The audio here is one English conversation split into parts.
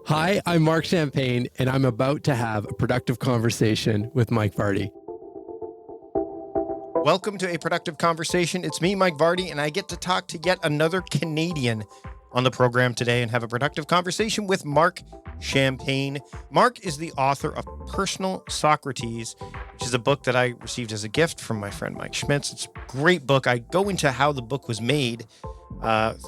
Hi, I'm Marc Champagne, and I'm about to have a productive conversation with Mike Vardy. Welcome to A Productive Conversation. It's me, Mike Vardy, and I get to talk to yet another Canadian on the program today and have a productive conversation with Marc Champagne. Marc is the author of Personal Socrates, which is a book that I received as a gift from my friend Mike Schmitz. It's a great book. I go into how the book was made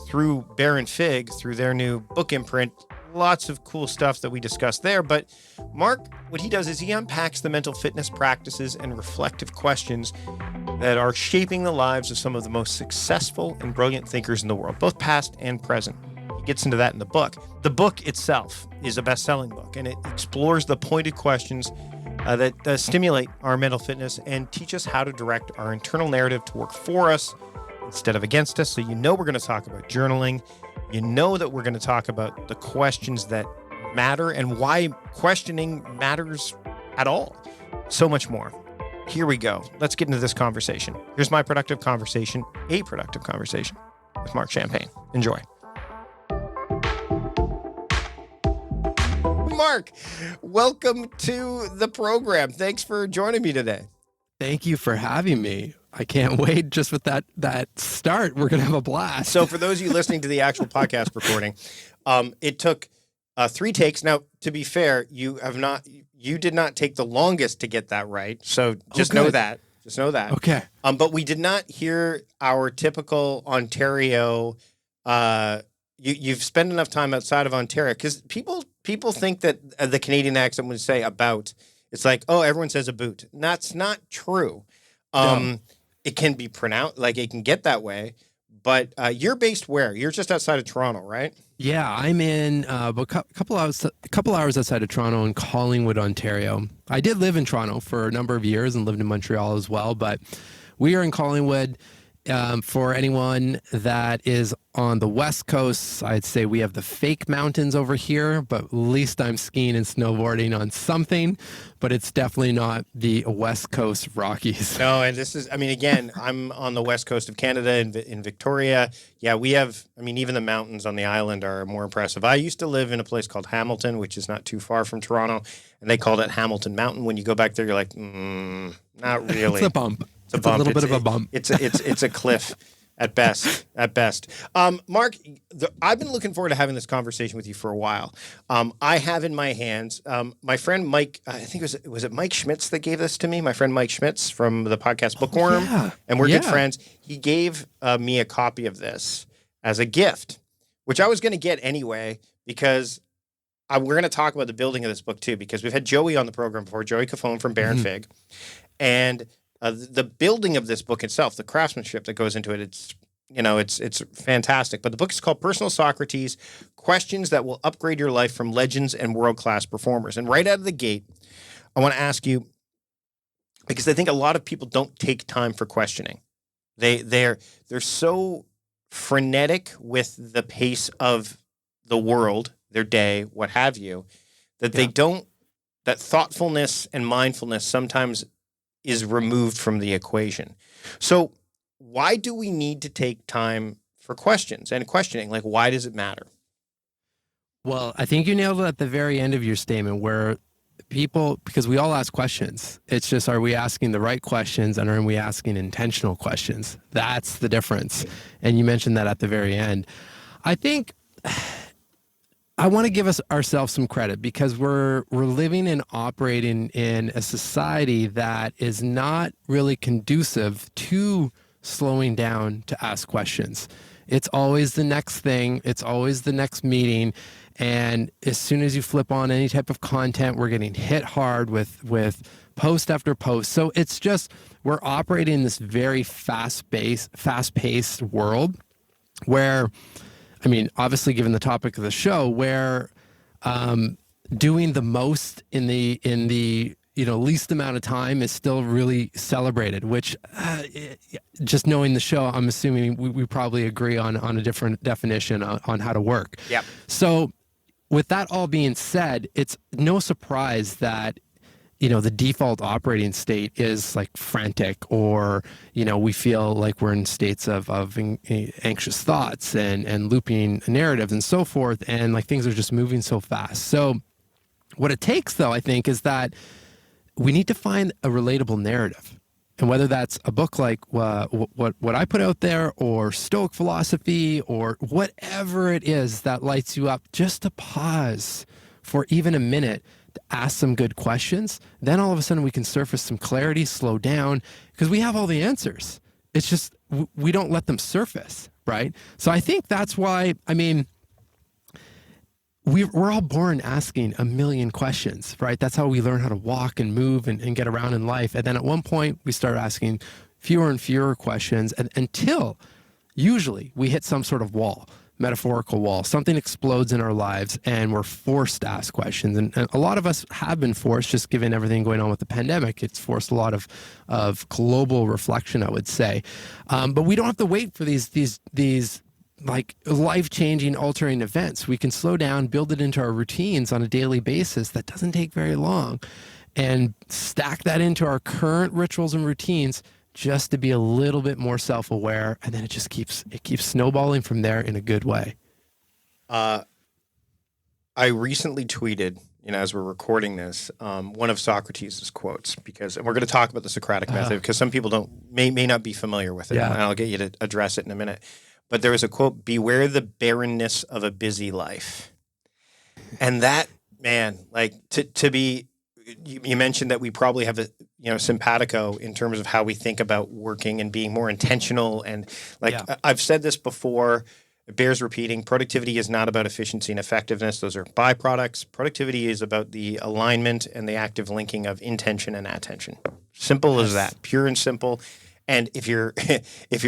through Bear & Fig, through their new book imprint. Lots of cool stuff that we discussed there. But Marc, what he does is he unpacks the mental fitness practices and reflective questions that are shaping the lives of some of the most successful and brilliant thinkers in the world, both past and present. He gets into that in the book. The book itself is a best-selling book, and it explores the pointed questions that stimulate our mental fitness and teach us how to direct our internal narrative to work for us instead of against us. So you know we're going to talk about journaling. You know that we're going to talk about the questions that matter and why questioning matters at all. So much more. Here we go. Let's get into this conversation. Here's my productive conversation, a productive conversation with Marc Champagne. Enjoy. Marc, welcome to the program. Thanks for joining me today. Thank you for having me. I can't wait. Just with that start, we're going to have a blast. So for those of you listening to the actual podcast recording, it took 3 takes. Now, to be fair, you did not take the longest to get that right. So just know that. Just know that. Okay. But we did not hear our typical Ontario. You've spent enough time outside of Ontario because people think that the Canadian accent would say about. It's like, oh, everyone says a boot. That's not true. No. It can be pronounced, like it can get that way. But you're based where? You're just outside of Toronto, right? Yeah, I'm in a couple hours outside of Toronto in Collingwood, Ontario. I did live in Toronto for a number of years and lived in Montreal as well, but we are in Collingwood. For anyone that is on the West Coast, I'd say we have the fake mountains over here, but at least I'm skiing and snowboarding on something, but it's definitely not the West Coast Rockies. No, and this is, again, I'm on the West Coast of Canada in Victoria. Yeah, we have, even the mountains on the island are more impressive. I used to live in a place called Hamilton, which is not too far from Toronto, and they called it Hamilton Mountain. When you go back there, you're like, not really. It's a bump. It's a little bit of a bump. It's a cliff at best. Marc, I've been looking forward to having this conversation with you for a while. I have in my hands my friend Mike. I think was it Mike Schmitz that gave this to me. My friend Mike Schmitz from the podcast Bookworm, and we're good friends. He gave me a copy of this as a gift, which I was going to get anyway because we're going to talk about the building of this book too, because we've had Joey on the program before, Joey Cafone from Bear & Fig, and the building of this book itself, the craftsmanship that goes into it, it's fantastic. But the book is called Personal Socrates, Questions That Will Upgrade Your Life from Legends and World-Class Performers. And right out of the gate, I want to ask you, because I think a lot of people don't take time for questioning. They're so frenetic with the pace of the world, their day, what have you, that that thoughtfulness and mindfulness sometimes is removed from the equation. So why do we need to take time for questions and questioning? Like, why does it matter? Well, I think you nailed it at the very end of your statement where because we all ask questions. It's just, are we asking the right questions and are we asking intentional questions? That's the difference. And you mentioned that at the very end. I think I want to give ourselves some credit because we're living and operating in a society that is not really conducive to slowing down to ask questions. It's always the next thing. It's always the next meeting. And as soon as you flip on any type of content, we're getting hit hard with post after post. So it's just, we're operating in this very fast-paced world where, obviously, given the topic of the show, where doing the most in the least amount of time is still really celebrated. Which, just knowing the show, I'm assuming we probably agree on a different definition on how to work. Yeah. So, with that all being said, it's no surprise that the default operating state is like frantic, or, we feel like we're in states of anxious thoughts and looping narratives and so forth. And like things are just moving so fast. So what it takes, though, I think, is that we need to find a relatable narrative. And whether that's a book like what I put out there, or Stoic philosophy, or whatever it is that lights you up, just to pause for even a minute to ask some good questions, then all of a sudden we can surface some clarity, slow down, because we have all the answers. It's just we don't let them surface, right? So I think that's why, we're all born asking a million questions, right? That's how we learn how to walk and move and get around in life. And then at one point, we start asking fewer and fewer questions, until usually we hit some sort of wall, metaphorical wall. Something explodes in our lives and we're forced to ask questions. And a lot of us have been forced, just given everything going on with the pandemic. It's forced a lot of global reflection, I would say. But we don't have to wait for these like life-changing, altering events. We can slow down, build it into our routines on a daily basis. That doesn't take very long, and stack that into our current rituals and routines just to be a little bit more self-aware. And then it keeps snowballing from there in a good way. I recently tweeted, as we're recording this, one of Socrates' quotes, and we're going to talk about the Socratic method, because some people may not be familiar with it. Yeah. And I'll get you to address it in a minute. But there was a quote: "Beware the barrenness of a busy life." And that, man, like to be, you mentioned that we probably have a, simpatico in terms of how we think about working and being more intentional. And like, Yeah. I've said this before, it bears repeating: productivity is not about efficiency and effectiveness. Those are byproducts. Productivity is about the alignment and the active linking of intention and attention. Simple as that, pure and simple. And if your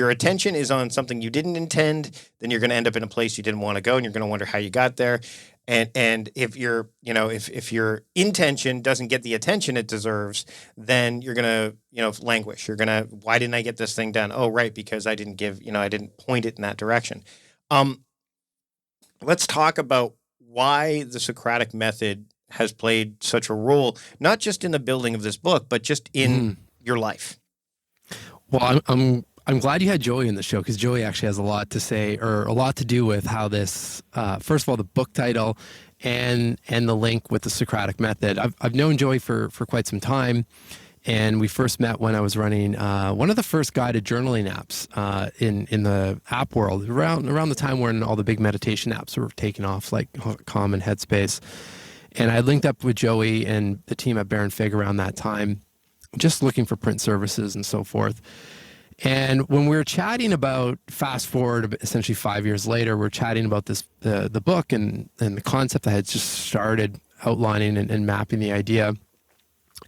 attention is on something you didn't intend, then you're going to end up in a place you didn't want to go, and you're going to wonder how you got there. And if if your intention doesn't get the attention it deserves, then you're going to languish. You're going to, why didn't I get this thing done? Oh, right, because I didn't I didn't point it in that direction. Let's talk about why the Socratic method has played such a role, not just in the building of this book, but just in your life. Well, I'm glad you had Joey in the show, because Joey actually has a lot to say, or a lot to do with how this, first of all, the book title and the link with the Socratic method. I've known Joey for quite some time, and we first met when I was running one of the first guided journaling apps in the app world, around the time when all the big meditation apps were taking off, like Calm and Headspace. And I linked up with Joey and the team at Baron Fig around that time, just looking for print services and so forth. And when we were chatting about, fast forward essentially 5 years later, we're chatting about the book and the concept I had just started outlining and mapping the idea.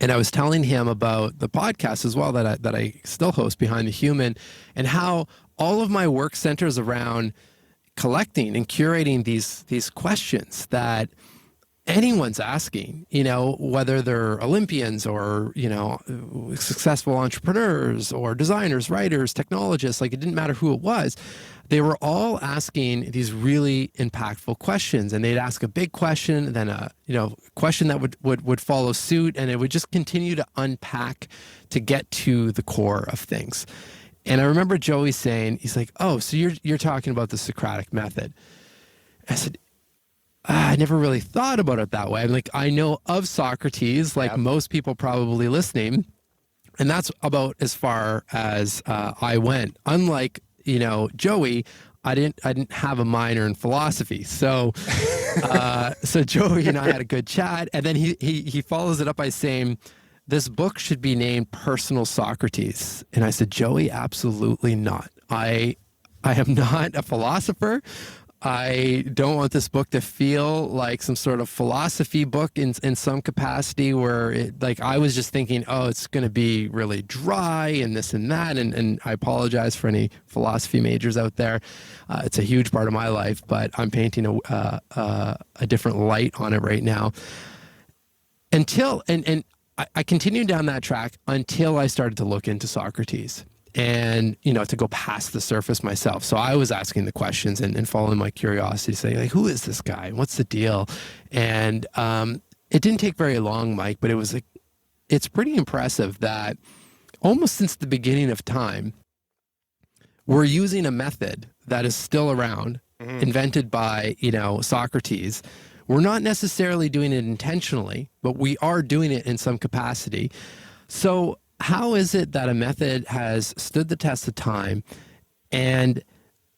And I was telling him about the podcast as well that I still host, Behind the Human, and how all of my work centers around collecting and curating these questions that anyone's asking, whether they're Olympians or, successful entrepreneurs or designers, writers, technologists, like it didn't matter who it was. They were all asking these really impactful questions, and they'd ask a big question, then a, question that would follow suit, and it would just continue to unpack to get to the core of things. And I remember Joey saying, he's like, "Oh, so you're talking about the Socratic method." I said, I never really thought about it that way. I'm like, I know of Socrates, like most people probably listening, and that's about as far as I went. Unlike, Joey, I didn't have a minor in philosophy. So so Joey and I had a good chat, and then he follows it up by saying, "This book should be named Personal Socrates." And I said, "Joey, absolutely not. I am not a philosopher. I don't want this book to feel like some sort of philosophy book in some capacity where I was just thinking, oh, it's going to be really dry and this and that. And I apologize for any philosophy majors out there. It's a huge part of my life, but I'm painting a different light on it right now. I continued down that track until I started to look into Socrates. And, to go past the surface myself. So I was asking the questions and following my curiosity, saying, like, who is this guy? What's the deal? And it didn't take very long, Mike, but it was like it's pretty impressive that almost since the beginning of time, we're using a method that is still around, invented by, Socrates. We're not necessarily doing it intentionally, but we are doing it in some capacity. So how is it that a method has stood the test of time, and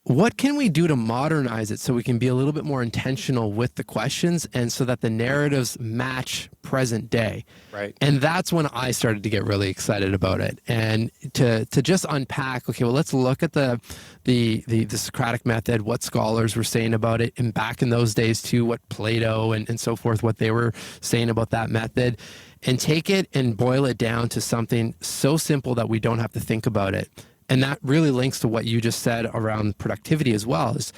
what can we do to modernize it so we can be a little bit more intentional with the questions and so that the narratives match present day? Right. And that's when I started to get really excited about it. And to just unpack, okay, well, let's look at the Socratic method, what scholars were saying about it, and back in those days too, what Plato and so forth, what they were saying about that method, and take it and boil it down to something so simple that we don't have to think about it. And that really links to what you just said around productivity as well. Is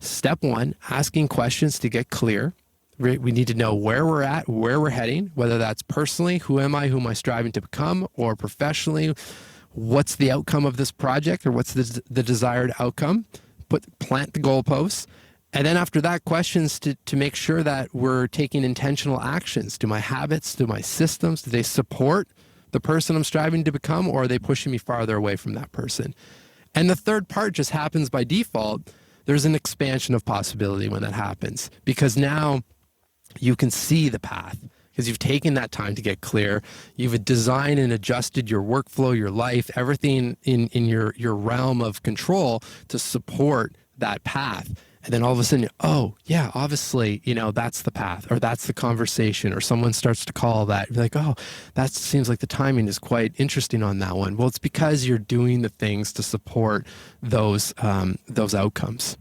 step one, asking questions to get clear. We need to know where we're at, where we're heading, whether that's personally, who am I striving to become, or professionally, what's the outcome of this project, or what's the desired outcome. Plant the goalposts. And then after that, questions to make sure that we're taking intentional actions. Do my habits, do my systems, do they support the person I'm striving to become, or are they pushing me farther away from that person? And the third part just happens by default. There's an expansion of possibility when that happens, because now you can see the path because you've taken that time to get clear. You've designed and adjusted your workflow, your life, everything in your realm of control to support that path. And then all of a sudden, oh, yeah, obviously, that's the path, or that's the conversation, or someone starts to call that. You're like, oh, that seems like the timing is quite interesting on that one. Well, it's because you're doing the things to support those outcomes.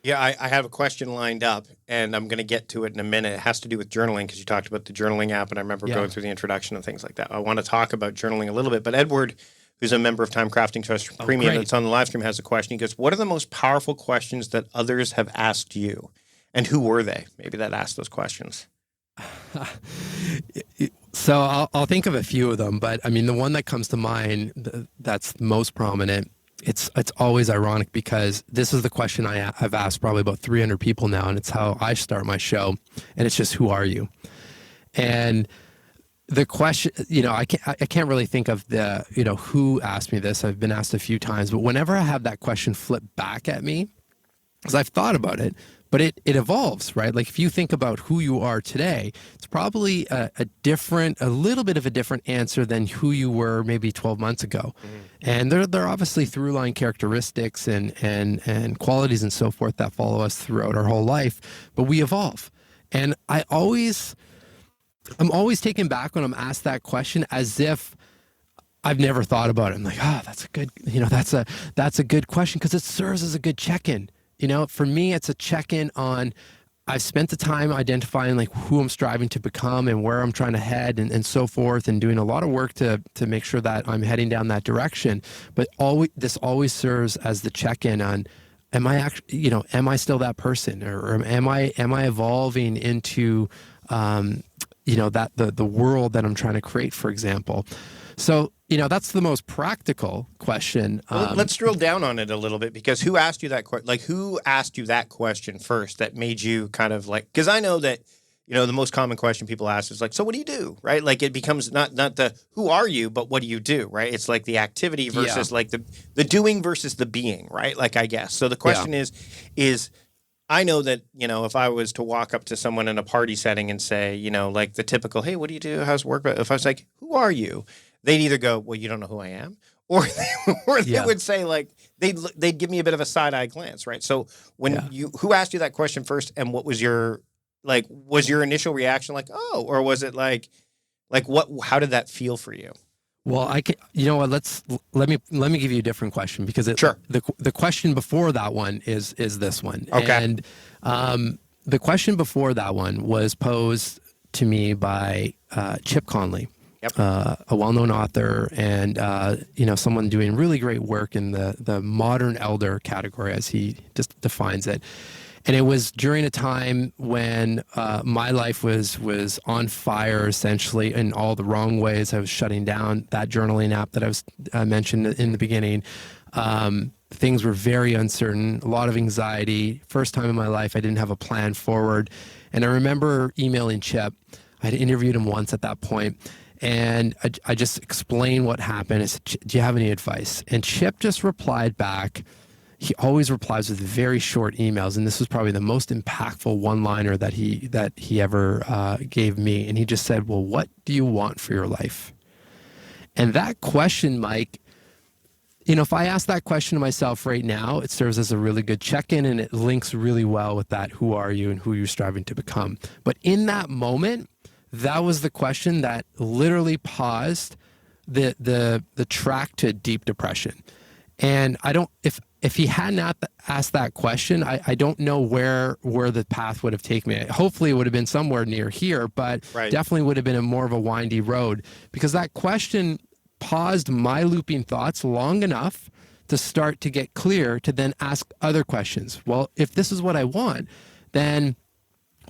Yeah, I have a question lined up, and I'm going to get to it in a minute. It has to do with journaling, because you talked about the journaling app, and I remember going through the introduction and things like that. I want to talk about journaling a little bit, but Edward, who's a member of Time Crafting Trust Premium that's on the live stream, has a question. He goes, what are the most powerful questions that others have asked you? And who were they? Maybe that asked those questions. So I'll think of a few of them, but I mean, the one that comes to mind that's most prominent, it's always ironic because this is the question I've asked probably about 300 people now, and it's how I start my show, and it's just, who are you? And the question, I can't really think of who asked me this. I've been asked a few times, but whenever I have that question flipped back at me, because I've thought about it, but it evolves, right? Like if you think about who you are today, it's probably a little bit of a different answer than who you were maybe 12 months ago. Mm-hmm. And there are obviously through-line characteristics and qualities and so forth that follow us throughout our whole life, but we evolve. And I'm always taken back when I'm asked that question as if I've never thought about it. I'm like, that's a good, that's a good question, because it serves as a good check-in. For me, it's a check-in on, I've spent the time identifying like who I'm striving to become and where I'm trying to head and so forth, and doing a lot of work to make sure that I'm heading down that direction. But this always serves as the check-in on, am I actually, am I still that person, or am I evolving into, that the world that I'm trying to create, for example. So, that's the most practical question. Well, let's drill down on it a little bit, because who asked you that question? Like, who asked you that question first that made you kind of like, because I know that, the most common question people ask is like, so what do you do? Right? Like it becomes not the who are you, but what do you do? Right? It's like the activity versus like the doing versus the being, right? Like, I guess. So the question is, I know that, if I was to walk up to someone in a party setting and say, like the typical, hey, what do you do? How's work? But if I was like, who are you? They'd either go, well, you don't know who I am, or they would say like, they'd give me a bit of a side eye glance. Right. So who asked you that question first, and what was your initial reaction? Like, oh, or was it like what, how did that feel for you? Well, I can, let me give you a different question, because sure. The question before that one is this one. Okay. And the question before that one was posed to me by Chip Conley, a well-known author, and someone doing really great work in the modern elder category, as he just defines it. And it was during a time when my life was on fire, essentially, in all the wrong ways. I was shutting down that journaling app that I mentioned in the beginning. Things were very uncertain, a lot of anxiety. First time in my life, I didn't have a plan forward. And I remember emailing Chip. I'd interviewed him once at that point, and I just explained what happened. I said, "Do you have any advice?" And Chip just replied back. He always replies with very short emails, and this was probably the most impactful one-liner that he ever gave me. And he just said, "Well, what do you want for your life?" And that question, Mike, if I ask that question to myself right now, it serves as a really good check-in, and it links really well with that who are you and who you're striving to become. But in that moment, that was the question that literally paused the track to deep depression. And I don't, if he hadn't asked that question, I don't know where the path would have taken me. Hopefully it would have been somewhere near here, but definitely would have been more of a windy road, because that question paused my looping thoughts long enough to start to get clear, to then ask other questions. Well, if this is what I want, then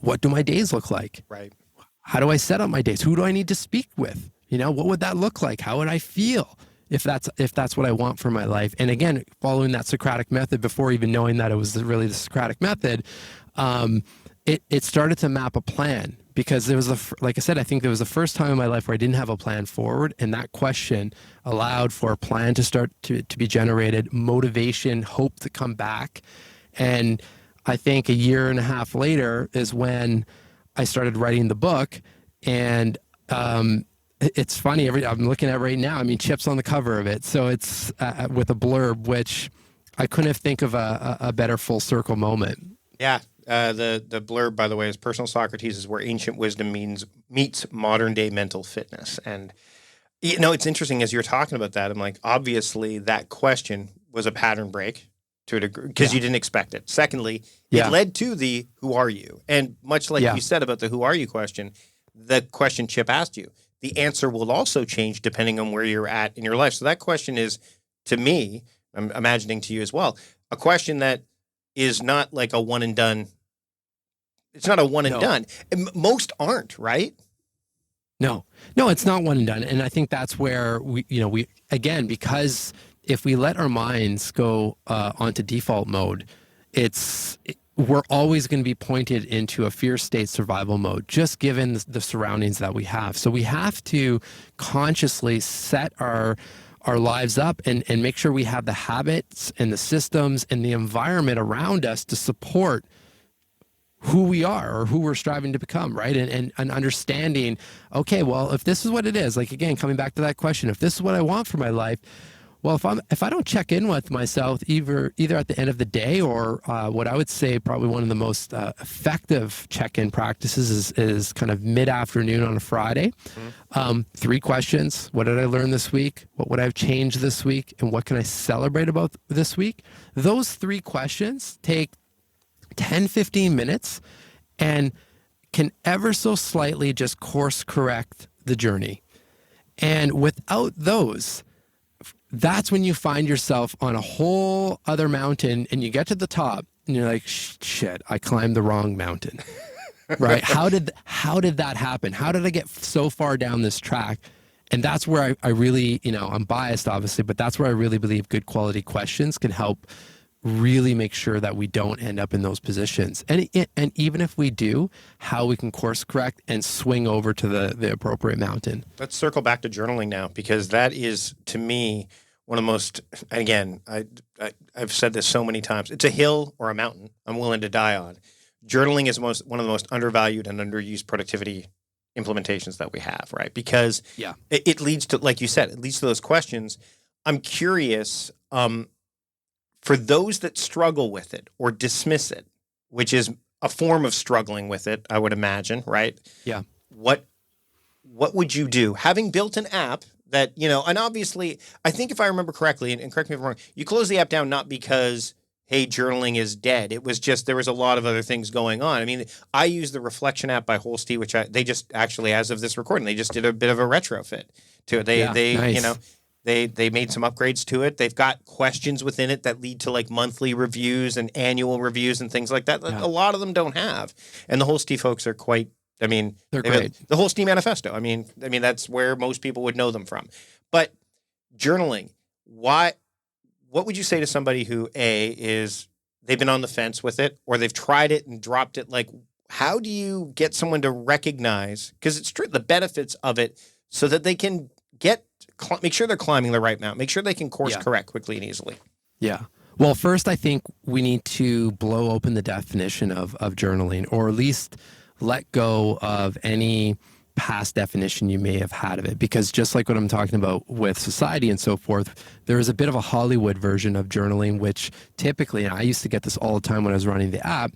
what do my days look like? Right. How do I set up my days? Who do I need to speak with? What would that look like? How would I feel if that's what I want for my life? And again, following that Socratic method, before even knowing that it was really the Socratic method, it started to map a plan, because there was like I said, I think there was the first time in my life where I didn't have a plan forward, and that question allowed for a plan to start to be generated, motivation, hope to come back. And I think a year and a half later is when I started writing the book. And it's funny, I'm looking at it right now. I mean, Chip's on the cover of it, so it's with a blurb, which I couldn't have think of a better full circle moment. Yeah. The blurb, by the way, is "Personal Socrates is where ancient wisdom meets modern day mental fitness." And it's interesting, as you're talking about that, I'm like, obviously that question was a pattern break to a degree, because you didn't expect it. Secondly, it led to the "who are you?" And much like you said about the "who are you?" question, the question Chip asked you, the answer will also change depending on where you're at in your life. So that question is, to me, I'm imagining to you as well, a question that is not like a one and done. It's not a one and done. Most aren't, right? No, it's not one and done. And I think that's where we again, because if we let our minds go onto default mode, we're always going to be pointed into a fear state survival mode, just given the surroundings that we have. So we have to consciously set our lives up and make sure we have the habits and the systems and the environment around us to support who we are or who we're striving to become, right? And understanding, okay, well, if this is what it is, like, again, coming back to that question, if this is what I want for my life, well, if I don't check in with myself either at the end of the day, or what I would say probably one of the most effective check-in practices is kind of mid-afternoon on a Friday. 3 questions. What did I learn this week? What would I have changed this week? And what can I celebrate about this week? Those 3 questions take 10, 15 minutes and can ever so slightly just course correct the journey. And without those, that's when you find yourself on a whole other mountain, and you get to the top and you're like, shit, I climbed the wrong mountain, right? How did that happen? How did I get so far down this track? And that's where I really, I'm biased obviously, but that's where I really believe good quality questions can help really make sure that we don't end up in those positions. And even if we do, how we can course correct and swing over to the appropriate mountain. Let's circle back to journaling now, because that is, to me, one of the most, again, I've said this so many times, it's a hill or a mountain I'm willing to die on. Journaling is one of the most undervalued and underused productivity implementations that we have, right? Because it leads to, like you said, it leads to those questions. I'm curious, for those that struggle with it or dismiss it, which is a form of struggling with it, I would imagine, right? Yeah. What would you do? Having built an app that, and obviously, I think if I remember correctly, and correct me if I'm wrong, you closed the app down not because, hey, journaling is dead. It was just, there was a lot of other things going on. I mean, I use the Reflection app by Holstee, which they just actually, as of this recording, they just did a bit of a retrofit to it. Nice. They made some upgrades to it. They've got questions within it that lead to like monthly reviews and annual reviews and things like that. Yeah. A lot of them don't have. And the Holstee folks are quite, they're great. The Holstee Manifesto. I mean, that's where most people would know them from. But journaling, what would you say to somebody who, they've been on the fence with it, or they've tried it and dropped it like how do you get someone to recognize, because it's true, the benefits of it, so that they can make sure they're climbing the right mountain, make sure they can course Yeah. correct quickly and easily. Yeah. Well, first, I think we need to blow open the definition of journaling, or at least let go of any past definition you may have had of it. Because just like what I'm talking about with society and so forth, there is a bit of a Hollywood version of journaling, which typically, and I used to get this all the time when I was running the app,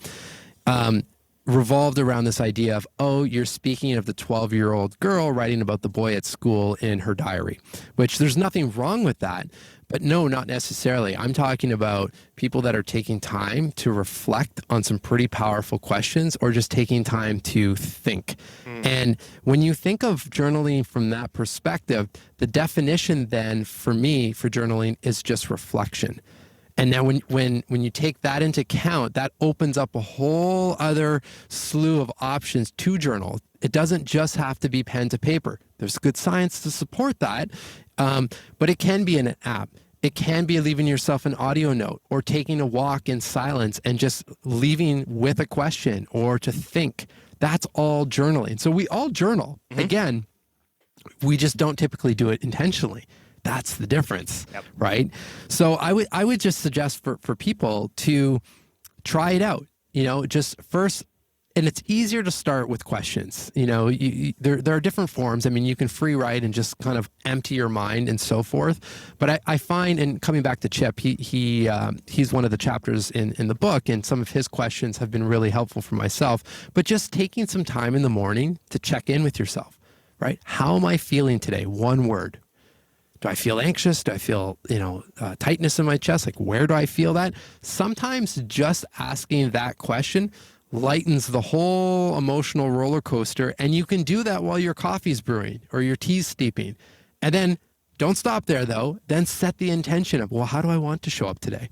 revolved around this idea of, oh, you're speaking of the 12-year-old girl writing about the boy at school in her diary, which there's nothing wrong with that. But no, not necessarily. I'm talking about people that are taking time to reflect on some pretty powerful questions, or just taking time to think. And when you think of journaling from that perspective, the definition then for me for journaling is just reflection. And now when you take that into account, that opens up a whole other slew of options to journal. It doesn't just have to be pen to paper. There's good science to support that, but it can be in an app. It can be leaving yourself an audio note, or taking a walk in silence and just leaving with a question or to think. That's all journaling. So we all journal. Again, we just don't typically do it intentionally. That's the difference, right? So I would just suggest for people to try it out. Just first, and it's easier to start with questions. There are different forms. I mean, you can free write and just kind of empty your mind and so forth. But I find, and coming back to Chip, he's one of the chapters in the book, and some of his questions have been really helpful for myself. But just taking some time in the morning to check in with yourself, right? How am I feeling today? One word. Do I feel anxious? Do I feel, tightness in my chest? Like, where do I feel that? Sometimes just asking that question lightens the whole emotional roller coaster. And you can do that while your coffee's brewing or your tea's steeping. And then don't stop there, though. Then set the intention of, well, how do I want to show up today?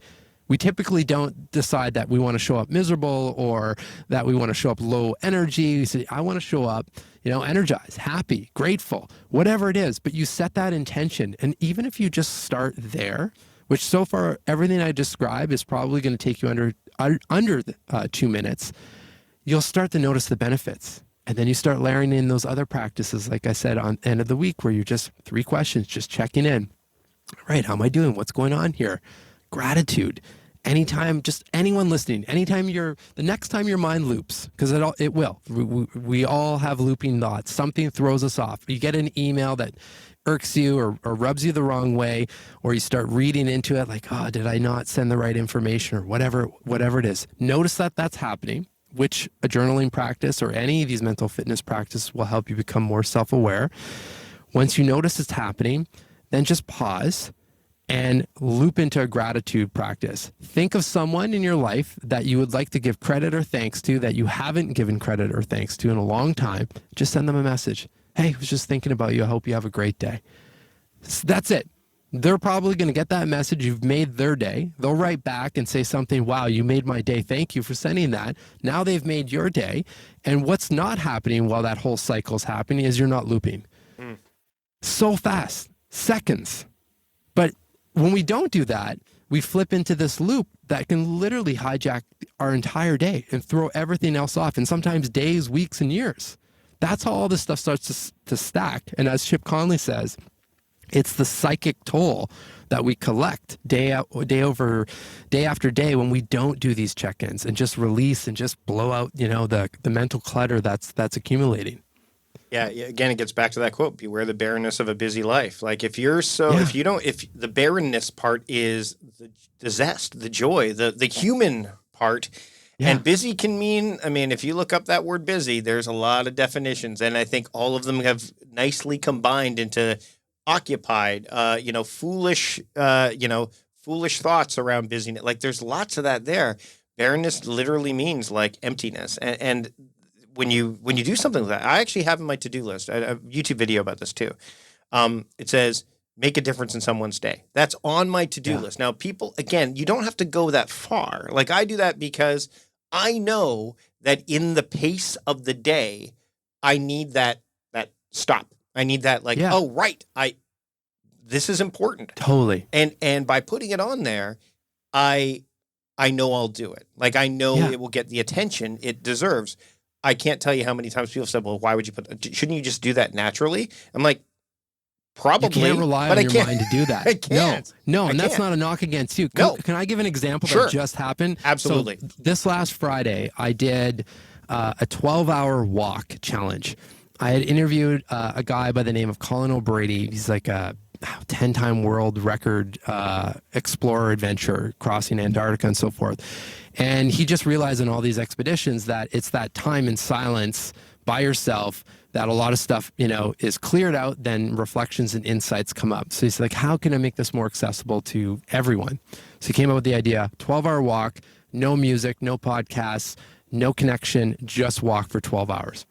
We typically don't decide that we want to show up miserable, or that we want to show up low energy. We say, I want to show up, energized, happy, grateful, whatever it is. But you set that intention. And even if you just start there, which so far everything I describe is probably going to take you under 2 minutes, you'll start to notice the benefits. And then you start layering in those other practices, like I said, on the end of the week, where you're just 3 questions, just checking in. All right, how am I doing? What's going on here? Gratitude. Anytime, just anyone listening, the next time your mind loops, because it will. We all have looping thoughts. Something throws us off. You get an email that irks you or rubs you the wrong way, or you start reading into it like, oh, did I not send the right information, or whatever it is. Notice that that's happening, which a journaling practice or any of these mental fitness practices will help you become more self-aware. Once you notice it's happening, then just pause and loop into a gratitude practice. Think of someone in your life that you would like to give credit or thanks to, that you haven't given credit or thanks to in a long time. Just send them a message. Hey, I was just thinking about you. I hope you have a great day. That's it. They're probably going to get that message. You've made their day. They'll write back and say something, wow, you made my day. Thank you for sending that. Now they've made your day. And what's not happening while that whole cycle's happening is you're not looping. So fast, seconds. But when we don't do that, we flip into this loop that can literally hijack our entire day and throw everything else off, and sometimes days, weeks, and years. That's how all this stuff starts to stack. And as Chip Conley says, it's the psychic toll that we collect day after day when we don't do these check-ins and just release and just blow out, the mental clutter that's accumulating. Yeah, again, it gets back to that quote: "Beware the barrenness of a busy life." Like if the barrenness part is the zest, the joy, the human part, and busy can mean. I mean, if you look up that word "busy," there's a lot of definitions, and I think all of them have nicely combined into occupied, foolish, foolish thoughts around busyness. Like there's lots of that there. Barrenness literally means like emptiness, and when you do something like that, I actually have in my to-do list a YouTube video about this too. It says, make a difference in someone's day. That's on my to-do list. Now, people, again, you don't have to go that far. Like I do that because I know that in the pace of the day, I need that stop. I need that oh, right. This is important. Totally. And by putting it on there, I know I'll do it. Like I know it will get the attention it deserves. I can't tell you how many times people said, well, why would you shouldn't you just do that naturally? I'm like, probably. You can't rely but on I your can't. mind to do that. I can't. No, I and that's can't. not a knock against you. No. Can I give an example Sure. that just happened? Absolutely. So this last Friday, I did a 12-hour walk challenge. I had interviewed a guy by the name of Colin O'Brady. He's like a 10-time world record explorer adventurer crossing Antarctica and so forth. And he just realized in all these expeditions that it's that time in silence by yourself that a lot of stuff, is cleared out, then reflections and insights come up. So he's like, how can I make this more accessible to everyone? So he came up with the idea, 12-hour walk, no music, no podcasts, no connection, just walk for 12 hours.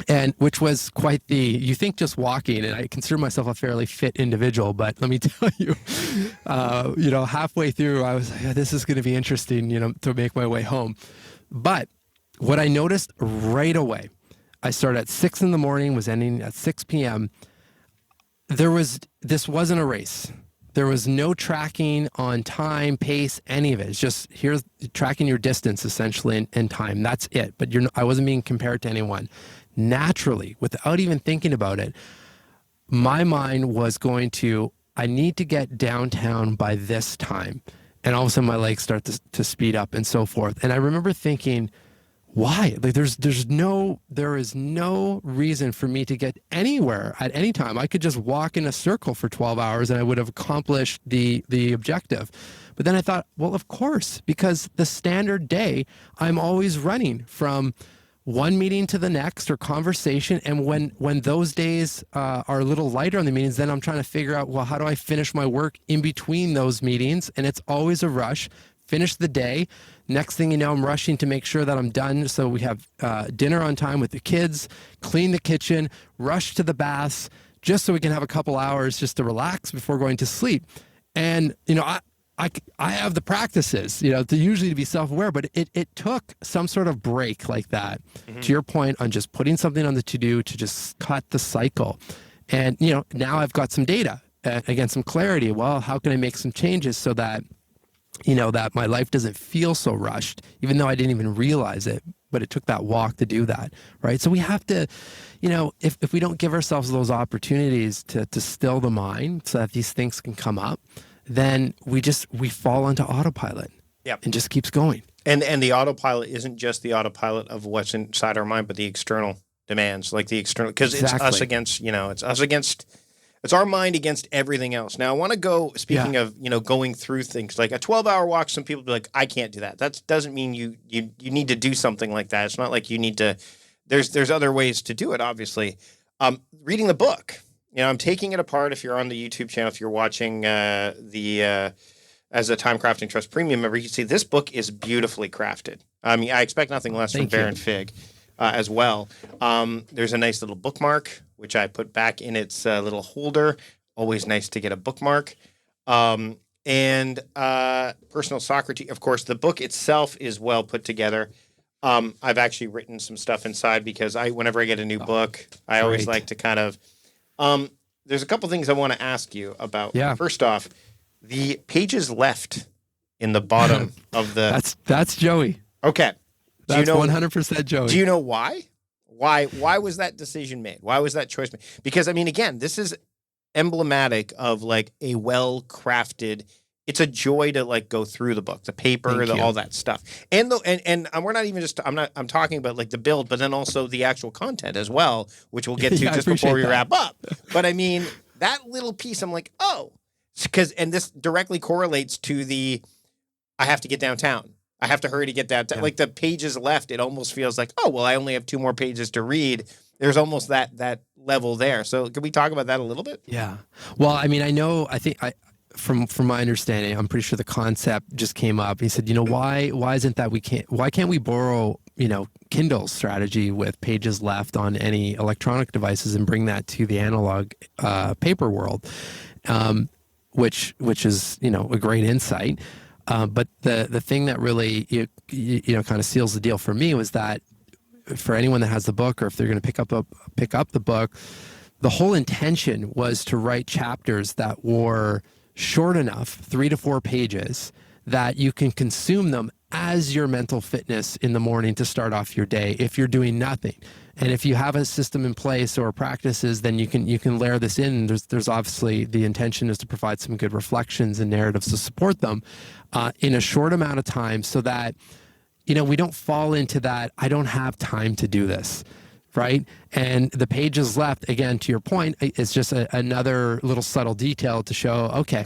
And which was quite you think just walking, and I consider myself a fairly fit individual, but let me tell you, halfway through, I was like, this is going to be interesting, to make my way home. But what I noticed right away, I started at 6 a.m, was ending at 6 p.m. This wasn't a race. There was no tracking on time, pace, any of it. It's just here's tracking your distance essentially and time. That's it. But I wasn't being compared to anyone. Naturally, without even thinking about it, my mind was going to, I need to get downtown by this time. And all of a sudden my legs start to speed up and so forth. And I remember thinking, why? Like there is no reason for me to get anywhere at any time. I could just walk in a circle for 12 hours and I would have accomplished the objective. But then I thought, well, of course, because the standard day, I'm always running from one meeting to the next or conversation. And when those days are a little lighter on the meetings, then I'm trying to figure out, well, how do I finish my work in between those meetings? And it's always a rush. Finish the day. Next thing you know, I'm rushing to make sure that I'm done. So we have dinner on time with the kids, clean the kitchen, rush to the baths, just so we can have a couple hours just to relax before going to sleep. And, I have the practices, to be self-aware, but it took some sort of break like that, to your point on just putting something on the to-do to just cut the cycle. And, now I've got some data, again, some clarity. Well, how can I make some changes so that, that my life doesn't feel so rushed, even though I didn't even realize it, but it took that walk to do that, right? So we have to, if we don't give ourselves those opportunities to still the mind so that these things can come up, then we fall into autopilot. Yep. And just keeps going. And the autopilot isn't just the autopilot of what's inside our mind, but the external demands, like the external, because it's us against, it's our mind against everything else. Now I want to go, speaking of, going through things like a 12-hour walk, some people be like, I can't do that. That doesn't mean you need to do something like that. It's not like you need to, there's other ways to do it, obviously. Reading the book. I'm taking it apart. If you're on the YouTube channel, if you're watching as a Time Crafting Trust Premium member, you can see this book is beautifully crafted. I mean, I expect nothing less from Baron Fig as well. There's a nice little bookmark, which I put back in its little holder. Always nice to get a bookmark. And Personal Socrates. Of course, the book itself is well put together. I've actually written some stuff inside because whenever I get a new book, I always like to kind of... there's a couple things I want to ask you about. Yeah. First off, the pages left in the bottom of the... That's Joey. Okay. That's 100% Joey. Do you know why? Why was that decision made? Why was that choice made? Because, I mean, again, this is emblematic of like a well-crafted... It's a joy to like go through the book, the paper, all that stuff. And we're not even just, I'm talking about like the build, but then also the actual content as well, which we'll get to just before we wrap up. But I mean, that little piece, I'm like, oh, and this directly correlates to I have to get downtown. I have to hurry to get downtown. Yeah. Like the pages left, it almost feels like, oh, well, I only have 2 more pages to read. There's almost that level there. So can we talk about that a little bit? Yeah. Well, I mean, from my understanding, I'm pretty sure the concept just came up. He said, why isn't that why can't we borrow, Kindle's strategy with pages left on any electronic devices and bring that to the analog paper world, which is, a great insight. But the thing that really, kind of seals the deal for me was that for anyone that has the book, or if they're going to pick up the book, the whole intention was to write chapters that were short enough, 3 to 4 pages, that you can consume them as your mental fitness in the morning to start off your day if you're doing nothing. And if you have a system in place or practices, then you can layer this in. There's obviously the intention is to provide some good reflections and narratives to support them in a short amount of time, so that we don't fall into that I don't have time to do this, right? And the pages left, again, to your point, is just another little subtle detail to show, okay,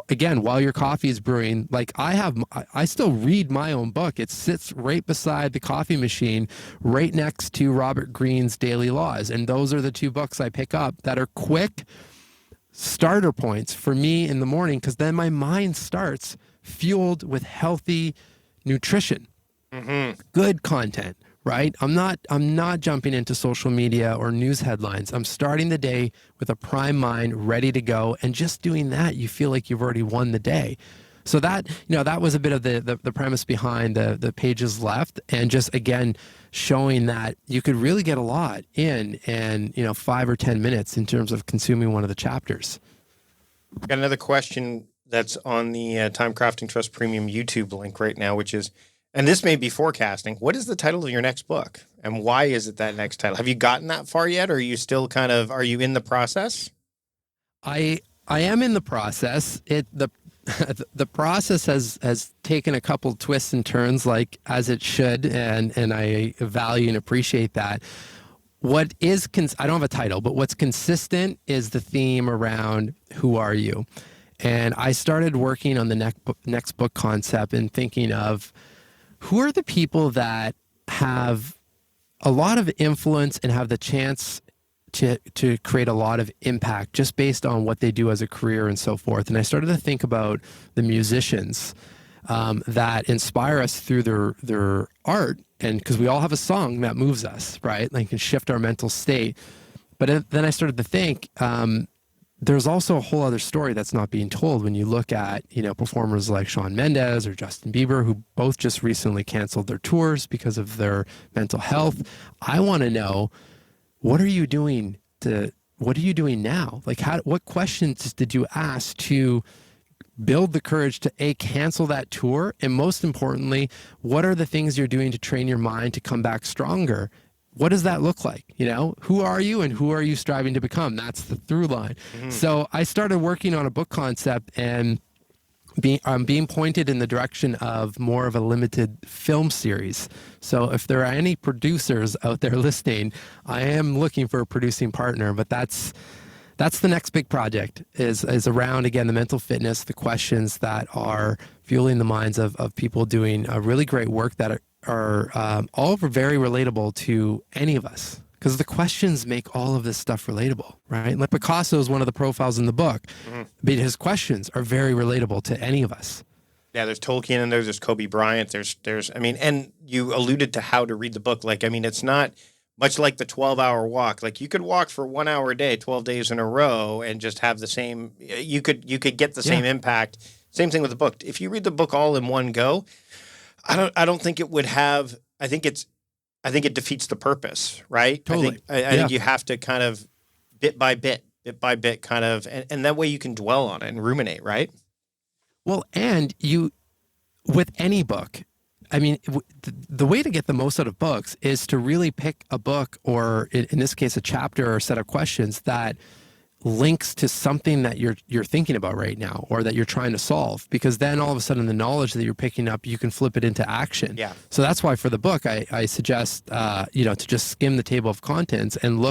again, while your coffee is brewing, like I still read my own book. It sits right beside the coffee machine, right next to Robert Greene's Daily Laws. And those are the two books I pick up that are quick starter points for me in the morning, because then my mind starts fueled with healthy nutrition, good content, right? I'm not jumping into social media or news headlines. I'm starting the day with a prime mind, ready to go. And just doing that, you feel like you've already won the day. So that, that was a bit of the premise behind the pages left. And just, again, showing that you could really get a lot in 5 or 10 minutes in terms of consuming one of the chapters. Got another question that's on the Time Crafting Trust Premium YouTube link right now, which is, and this may be forecasting, what is the title of your next book? And why is it that next title? Have you gotten that far yet? Or are you still are you in the process? I am in the process. The process has taken a couple twists and turns, like as it should, and I value and appreciate that. What is, I don't have a title, but what's consistent is the theme around who are you? And I started working on the next book concept and thinking of, who are the people that have a lot of influence and have the chance to create a lot of impact just based on what they do as a career and so forth. And I started to think about the musicians that inspire us through their art. And because we all have a song that moves us, right? Like can shift our mental state. But then I started to think, there's also a whole other story that's not being told when you look at, performers like Shawn Mendes or Justin Bieber, who both just recently canceled their tours because of their mental health. I want to know, what are you doing now? Like, what questions did you ask to build the courage to cancel that tour? And most importantly, what are the things you're doing to train your mind to come back stronger? What does that look like? Who are you and who are you striving to become? That's the through line. Mm-hmm. So I started working on a book concept, and I'm being pointed in the direction of more of a limited film series. So if there are any producers out there listening, I am looking for a producing partner, but that's the next big project is around, again, the mental fitness, the questions that are fueling the minds of people doing a really great work that are all very relatable to any of us, because the questions make all of this stuff relatable, right? Like Picasso is one of the profiles in the book, but his questions are very relatable to any of us. Yeah, there's Tolkien and there's Kobe Bryant. There's and you alluded to how to read the book. Like, it's not much like the 12-hour walk. Like, you could walk for 1 hour a day, 12 days in a row, and just have the same. You could get the same impact. Same thing with the book. If you read the book all in one go, I don't think it would have. I think it defeats the purpose, right? Totally. I think you have to kind of bit by bit kind of, and that way you can dwell on it and ruminate, right? Well, and with any book, the way to get the most out of books is to really pick a book, or in this case, a chapter or set of questions that links to something that you're thinking about right now, or that you're trying to solve, because then all of a sudden the knowledge that you're picking up, you can flip it into action. Yeah. So that's why for the book, I suggest, to just skim the table of contents and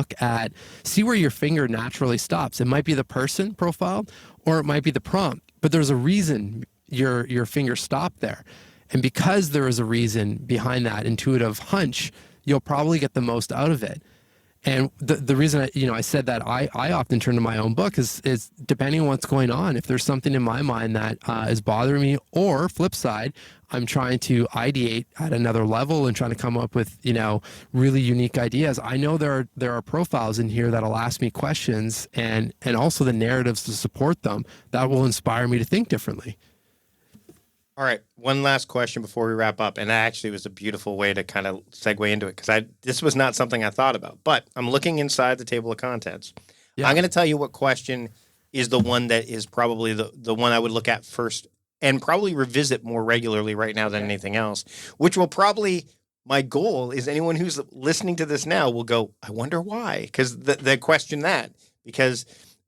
see where your finger naturally stops. It might be the person profile, or it might be the prompt, but there's a reason your finger stopped there. And because there is a reason behind that intuitive hunch, you'll probably get the most out of it. And the reason I said that I often turn to my own book is depending on what's going on. If there's something in my mind that is bothering me, or flip side, I'm trying to ideate at another level and trying to come up with really unique ideas. I know there are profiles in here that'll ask me questions, and also the narratives to support them that will inspire me to think differently. All right, one last question before we wrap up, and that actually was a beautiful way to kind of segue into it, because this was not something I thought about, but I'm looking inside the table of contents. Yeah. I'm going to tell you what question is the one that is probably the one I would look at first and probably revisit more regularly right now than anything else, which will probably, my goal is anyone who's listening to this now will go, I wonder why, because they question that, because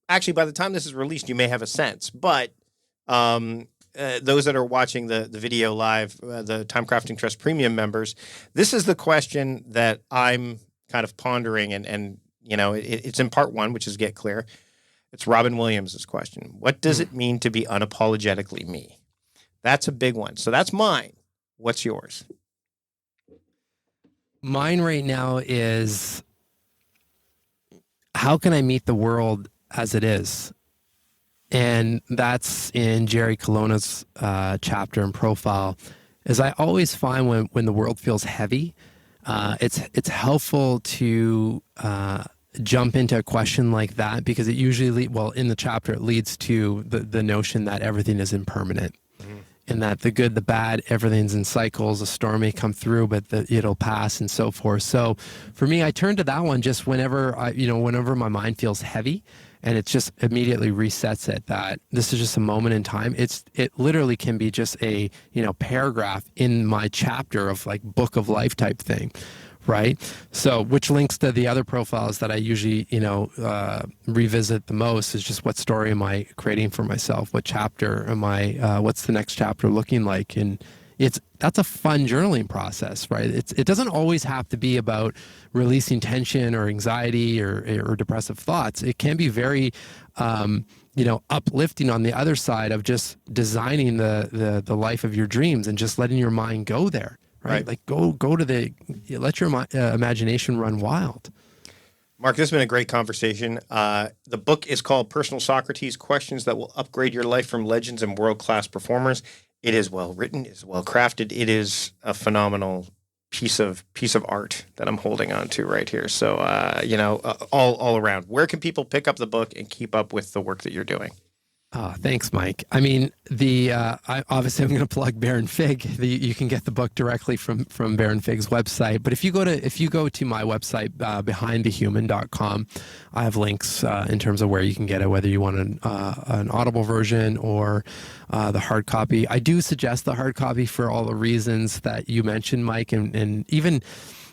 actually by the time this is released, you may have a sense, but those that are watching the video live, the Time Crafting Trust Premium members, this is the question that I'm kind of pondering, and it's in part one, which is get clear. It's Robin Williams' question. What does it mean to be unapologetically me? That's a big one. So that's mine. What's yours? Mine right now is, how can I meet the world as it is? And that's in Jerry Colonna's chapter and profile. Is I always find when the world feels heavy, it's helpful to jump into a question like that, because it usually, in the chapter, it leads to the notion that everything is impermanent. And that the good, the bad, everything's in cycles. A storm may come through, but it'll pass, and so forth. So for me, I turn to that one just whenever whenever my mind feels heavy, and it just immediately resets it that this is just a moment in time. It literally can be just a paragraph in my chapter of like book of life type thing. Right. So which links to the other profiles that I usually, revisit the most is just what story am I creating for myself? What chapter am I, what's the next chapter looking like? And that's a fun journaling process, right? It doesn't always have to be about releasing tension or anxiety or depressive thoughts. It can be very, uplifting on the other side of just designing the life of your dreams and just letting your mind go there. Right. Like go to let your imagination run wild. Marc, this has been a great conversation. The book is called Personal Socrates, Questions That Will Upgrade Your Life from Legends and World-Class Performers. It is well written. It is well crafted. It is a phenomenal piece of art that I'm holding on to right here. So, all around. Where can people pick up the book and keep up with the work that you're doing? Oh, thanks, Mike. I mean, obviously I'm going to plug Baron Fig. You can get the book directly from Baron Fig's website. But if you go to my website, behindthehuman.com, I have links in terms of where you can get it, whether you want an Audible version or the hard copy. I do suggest the hard copy for all the reasons that you mentioned, Mike, and even,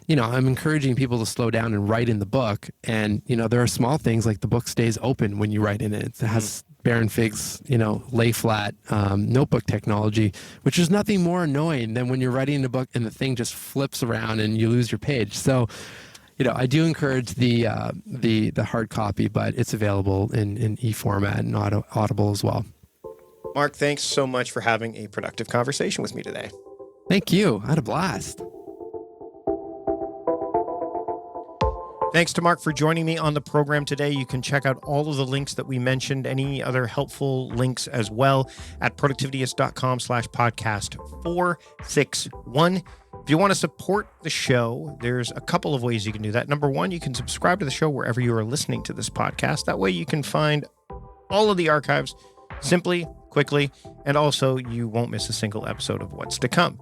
I'm encouraging people to slow down and write in the book. And, there are small things like the book stays open when you write in it. It has Baron Fig's, lay flat notebook technology, which is nothing more annoying than when you're writing a book and the thing just flips around and you lose your page. So, I do encourage the hard copy, but it's available in e-format and Audible as well. Marc, thanks so much for having a productive conversation with me today. Thank you. I had a blast. Thanks to Marc for joining me on the program today. You can check out all of the links that we mentioned, any other helpful links as well at productivityist.com/podcast 461. If you want to support the show, there's a couple of ways you can do that. Number one, you can subscribe to the show wherever you are listening to this podcast. That way you can find all of the archives simply, quickly, and also you won't miss a single episode of what's to come.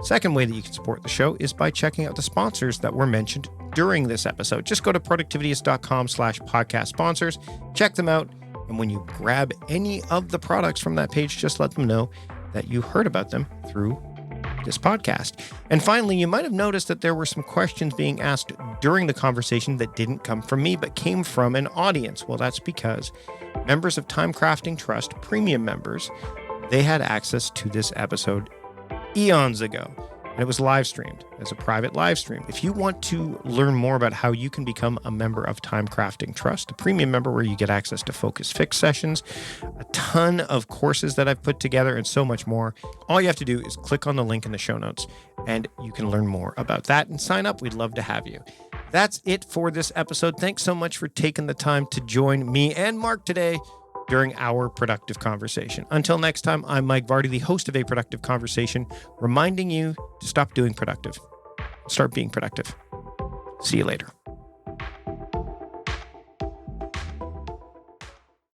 Second way that you can support the show is by checking out the sponsors that were mentioned during this episode. Just go to productivityist.com/podcast sponsors, check them out, and when you grab any of the products from that page, just let them know that you heard about them through this podcast. And finally, you might have noticed that there were some questions being asked during the conversation that didn't come from me, but came from an audience. Well, that's because members of Time Crafting Trust, premium members, they had access to this episode eons ago, and it was live streamed as a private live stream. If you want to learn more about how you can become a member of Time Crafting Trust, a premium member where you get access to Focus Fix sessions, a ton of courses that I've put together, and so much more, all you have to do is click on the link in the show notes, and you can learn more about that and sign up. We'd love to have you. That's it for this episode. Thanks so much for taking the time to join me and Marc today during our productive conversation. Until next time, I'm Mike Vardy, the host of A Productive Conversation, reminding you to stop doing productive, start being productive. See you later.